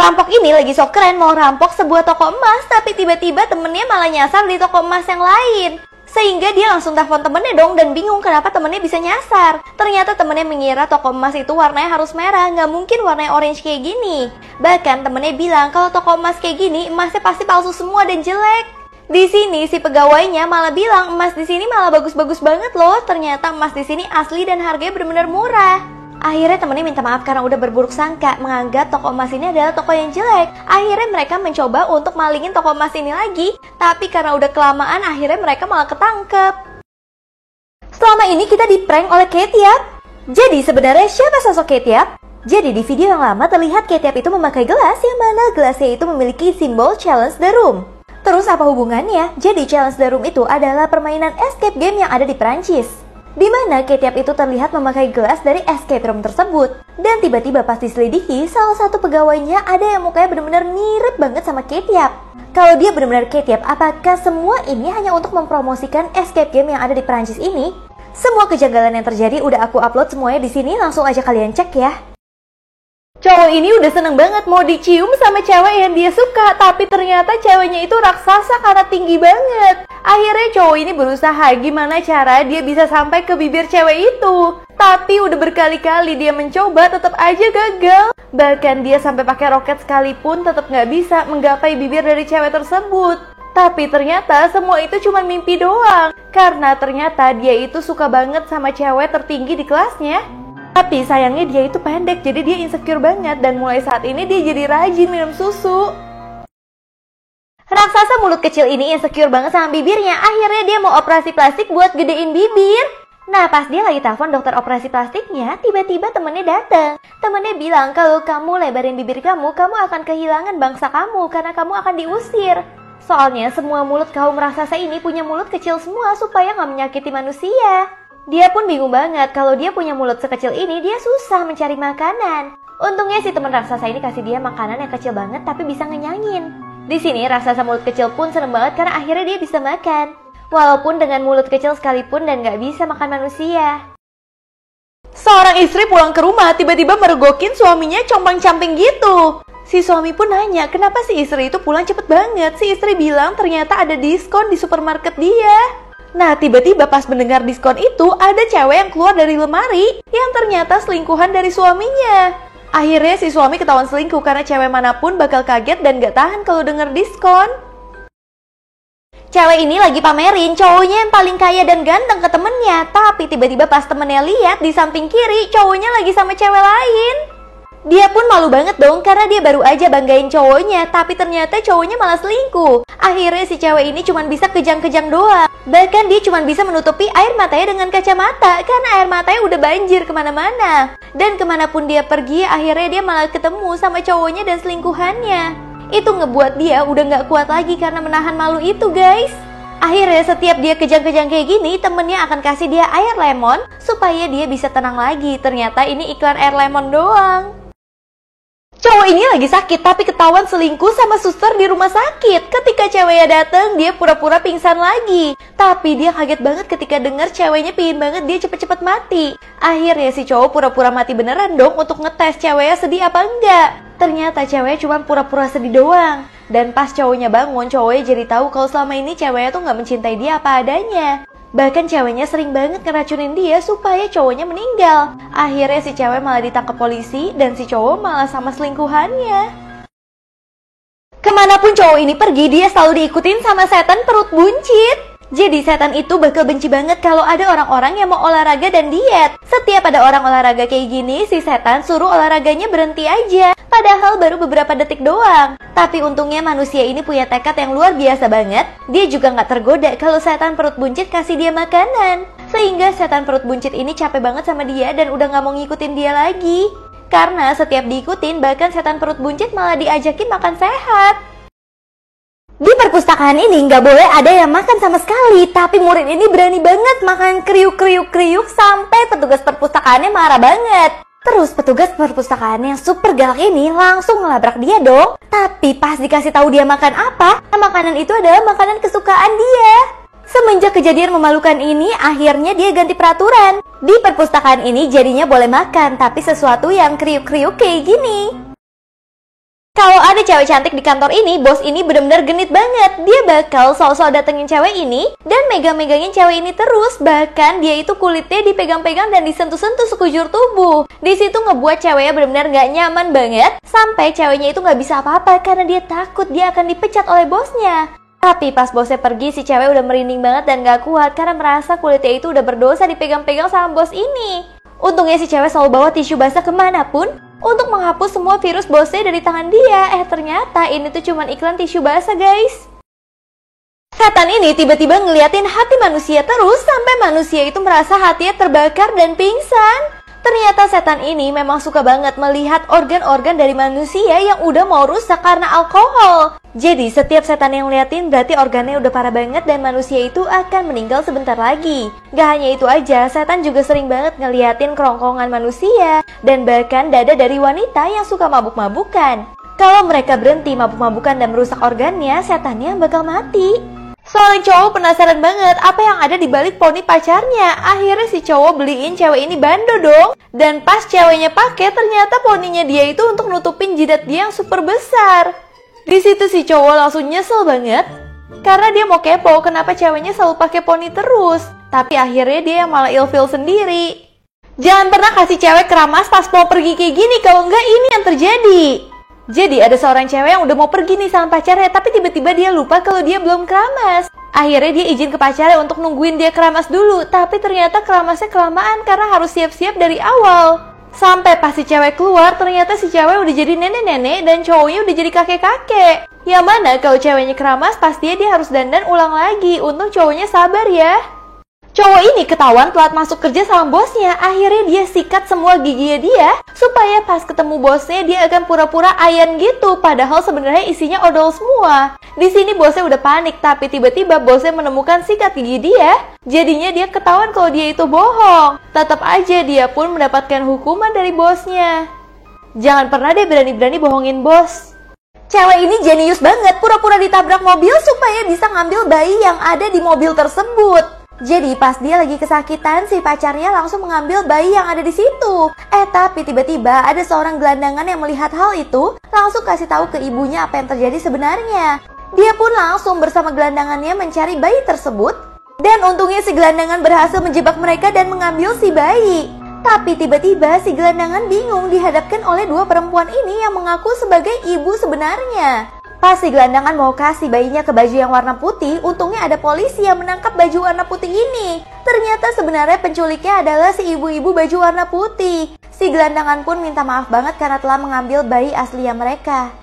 Perampok ini lagi sok keren mau rampok sebuah toko emas, tapi tiba-tiba temennya malah nyasar di toko emas yang lain. Sehingga dia langsung telepon temennya dong dan bingung kenapa temennya bisa nyasar. Ternyata temennya mengira toko emas itu warnanya harus merah, nggak mungkin warnanya orange kayak gini. Bahkan temennya bilang kalau toko emas kayak gini emasnya pasti palsu semua dan jelek. Di sini si pegawainya malah bilang emas di sini malah bagus-bagus banget loh. Ternyata emas di sini asli dan harganya benar-benar murah. Akhirnya temennya minta maaf karena udah berburuk sangka, menganggap toko emas ini adalah toko yang jelek. Akhirnya mereka mencoba untuk malingin toko emas ini lagi, tapi karena udah kelamaan akhirnya mereka malah ketangkep. Selama ini kita di-prank oleh Ketiap. Jadi sebenarnya siapa sosok Ketiap? Jadi di video yang lama terlihat Ketiap itu memakai gelas yang mana gelasnya itu memiliki simbol Challenge the Room. Terus apa hubungannya? Jadi Challenge the Room itu adalah permainan escape game yang ada di Perancis, di mana Ketiap itu terlihat memakai gelas dari escape room tersebut. Dan tiba-tiba pas diselidiki, salah satu pegawainya ada yang mukanya benar-benar mirip banget sama Ketiap. Kalau dia benar-benar Ketiap, apakah semua ini hanya untuk mempromosikan escape game yang ada di Perancis ini? Semua kejanggalan yang terjadi udah aku upload semuanya di sini, langsung aja kalian cek ya. Cowok ini udah seneng banget mau dicium sama cewek yang dia suka, tapi ternyata ceweknya itu raksasa karena tinggi banget. Akhirnya cowok ini berusaha gimana cara dia bisa sampai ke bibir cewek itu. Tapi udah berkali-kali dia mencoba, tetap aja gagal. Bahkan dia sampai pakai roket sekalipun tetap nggak bisa menggapai bibir dari cewek tersebut. Tapi ternyata semua itu cuma mimpi doang. Karena ternyata dia itu suka banget sama cewek tertinggi di kelasnya. Tapi sayangnya dia itu pendek, jadi dia insecure banget. Dan mulai saat ini dia jadi rajin minum susu. Raksasa mulut kecil ini insecure banget sama bibirnya. Akhirnya dia mau operasi plastik buat gedein bibir. Nah pas dia lagi telepon dokter operasi plastiknya, tiba-tiba temennya datang. Temennya bilang kalau kamu lebarin bibir kamu akan kehilangan bangsa kamu karena kamu akan diusir. Soalnya semua mulut kaum raksasa ini punya mulut kecil semua supaya gak menyakiti manusia. Dia pun bingung banget kalau dia punya mulut sekecil ini, dia susah mencari makanan. Untungnya si teman raksasa ini kasih dia makanan yang kecil banget tapi bisa ngenyangin. Di sini raksasa mulut kecil pun seneng banget karena akhirnya dia bisa makan. Walaupun dengan mulut kecil sekalipun dan gak bisa makan manusia. Seorang istri pulang ke rumah tiba-tiba meregokin suaminya compang-camping gitu. Si suami pun nanya kenapa si istri itu pulang cepet banget. Si istri bilang ternyata ada diskon di supermarket dia. Nah tiba-tiba pas mendengar diskon itu ada cewek yang keluar dari lemari yang ternyata selingkuhan dari suaminya. Akhirnya si suami ketahuan selingkuh karena cewek manapun bakal kaget dan gak tahan kalau denger diskon. Cewek ini lagi pamerin cowoknya yang paling kaya dan ganteng ke temennya. Tapi tiba-tiba pas temennya lihat di samping kiri cowoknya lagi sama cewek lain. Dia pun malu banget dong karena dia baru aja banggain cowoknya, tapi ternyata cowoknya malah selingkuh. Akhirnya si cewek ini cuma bisa kejang-kejang doang. Bahkan dia cuma bisa menutupi air matanya dengan kacamata karena air matanya udah banjir kemana-mana. Dan kemanapun dia pergi akhirnya dia malah ketemu sama cowoknya dan selingkuhannya. Itu ngebuat dia udah gak kuat lagi karena menahan malu itu guys. Akhirnya setiap dia kejang-kejang kayak gini, temennya akan kasih dia air lemon supaya dia bisa tenang lagi. Ternyata ini iklan air lemon doang. Cowok ini lagi sakit tapi ketahuan selingkuh sama suster di rumah sakit. Ketika ceweknya datang, dia pura-pura pingsan lagi. Tapi dia kaget banget ketika dengar ceweknya pingin banget dia cepet-cepet mati. Akhirnya si cowok pura-pura mati beneran dong untuk ngetes ceweknya sedih apa enggak. Ternyata ceweknya cuma pura-pura sedih doang. Dan pas cowoknya bangun, cowoknya jadi tahu kalau selama ini ceweknya tuh gak mencintai dia apa adanya. Bahkan ceweknya sering banget ngeracunin dia supaya cowoknya meninggal. Akhirnya si cewek malah ditangkap polisi dan si cowok malah sama selingkuhannya. Kemanapun cowok ini pergi, dia selalu diikutin sama setan perut buncit. Jadi setan itu bakal benci banget kalau ada orang-orang yang mau olahraga dan diet. Setiap ada orang olahraga kayak gini, si setan suruh olahraganya berhenti aja. Padahal baru beberapa detik doang. Tapi untungnya manusia ini punya tekad yang luar biasa banget. Dia juga gak tergoda kalau setan perut buncit kasih dia makanan. Sehingga setan perut buncit ini capek banget sama dia dan udah gak mau ngikutin dia lagi. Karena setiap diikutin, bahkan setan perut buncit malah diajakin makan sehat. Di perpustakaan ini nggak boleh ada yang makan sama sekali, tapi murid ini berani banget makan kriuk-kriuk-kriuk sampai petugas perpustakaannya marah banget. Terus petugas perpustakaan yang super galak ini langsung ngelabrak dia dong. Tapi pas dikasih tahu dia makan apa, makanan itu adalah makanan kesukaan dia. Semenjak kejadian memalukan ini, akhirnya dia ganti peraturan. Di perpustakaan ini jadinya boleh makan, tapi sesuatu yang kriuk-kriuk kayak gini. Kalau ada cewek cantik di kantor ini, bos ini benar-benar genit banget. Dia bakal sok-sok datengin cewek ini dan megang-megangin cewek ini terus. Bahkan dia itu kulitnya dipegang-pegang dan disentuh-sentuh sekujur tubuh. Di situ ngebuat ceweknya benar-benar gak nyaman banget. Sampai ceweknya itu gak bisa apa-apa karena dia takut dia akan dipecat oleh bosnya. Tapi pas bosnya pergi, si cewek udah merinding banget dan gak kuat karena merasa kulitnya itu udah berdosa dipegang-pegang sama bos ini. Untungnya si cewek selalu bawa tisu basah kemanapun untuk menghapus semua virus bosnya dari tangan dia. Ternyata ini tuh cuman iklan tisu basah, guys. Setan ini tiba-tiba ngeliatin hati manusia terus sampai manusia itu merasa hatinya terbakar dan pingsan. Ternyata setan ini memang suka banget melihat organ-organ dari manusia yang udah mau rusak karena alkohol. Jadi setiap setan yang ngeliatin berarti organnya udah parah banget dan manusia itu akan meninggal sebentar lagi. Gak hanya itu aja, setan juga sering banget ngeliatin kerongkongan manusia dan bahkan dada dari wanita yang suka mabuk-mabukan. Kalau mereka berhenti mabuk-mabukan dan merusak organnya, setannya bakal mati. Seorang cowok penasaran banget apa yang ada di balik poni pacarnya. Akhirnya si cowok beliin cewek ini bando dong. Dan pas ceweknya pakai, ternyata poninya dia itu untuk nutupin jidat dia yang super besar. Di situ si cowok langsung nyesel banget karena dia mau kepo kenapa ceweknya selalu pakai poni terus. Tapi akhirnya dia yang malah ilfeel sendiri. Jangan pernah kasih cewek keramas pas mau pergi kayak gini, kalau enggak ini yang terjadi. Jadi ada seorang cewek yang udah mau pergi nih sama pacarnya, tapi tiba-tiba dia lupa kalau dia belum keramas. Akhirnya dia izin ke pacarnya untuk nungguin dia keramas dulu, tapi ternyata keramasnya kelamaan karena harus siap-siap dari awal. Sampai pas si cewek keluar, ternyata si cewek udah jadi nenek-nenek dan cowoknya udah jadi kakek-kakek. Yang mana kalau ceweknya keramas, pastinya dia harus dandan ulang lagi. Untung cowoknya sabar ya. Cowok ini ketahuan telat masuk kerja sama bosnya. Akhirnya dia sikat semua giginya dia supaya pas ketemu bosnya dia akan pura-pura ayan gitu, padahal sebenarnya isinya odol semua. Di sini bosnya udah panik, tapi tiba-tiba bosnya menemukan sikat gigi dia. Jadinya dia ketahuan kalau dia itu bohong. Tetap aja dia pun mendapatkan hukuman dari bosnya. Jangan pernah deh berani-berani bohongin bos. Cewek ini jenius banget, pura-pura ditabrak mobil supaya bisa ngambil bayi yang ada di mobil tersebut. Jadi pas dia lagi kesakitan, si pacarnya langsung mengambil bayi yang ada di situ. Tapi tiba-tiba ada seorang gelandangan yang melihat hal itu, langsung kasih tahu ke ibunya apa yang terjadi sebenarnya. Dia pun langsung bersama gelandangannya mencari bayi tersebut. Dan untungnya si gelandangan berhasil menjebak mereka dan mengambil si bayi. Tapi tiba-tiba si gelandangan bingung dihadapkan oleh dua perempuan ini yang mengaku sebagai ibu sebenarnya. Pas si gelandangan mau kasih bayinya ke baju yang warna putih, untungnya ada polisi yang menangkap baju warna putih ini. Ternyata sebenarnya penculiknya adalah si ibu-ibu baju warna putih. Si gelandangan pun minta maaf banget karena telah mengambil bayi aslinya mereka.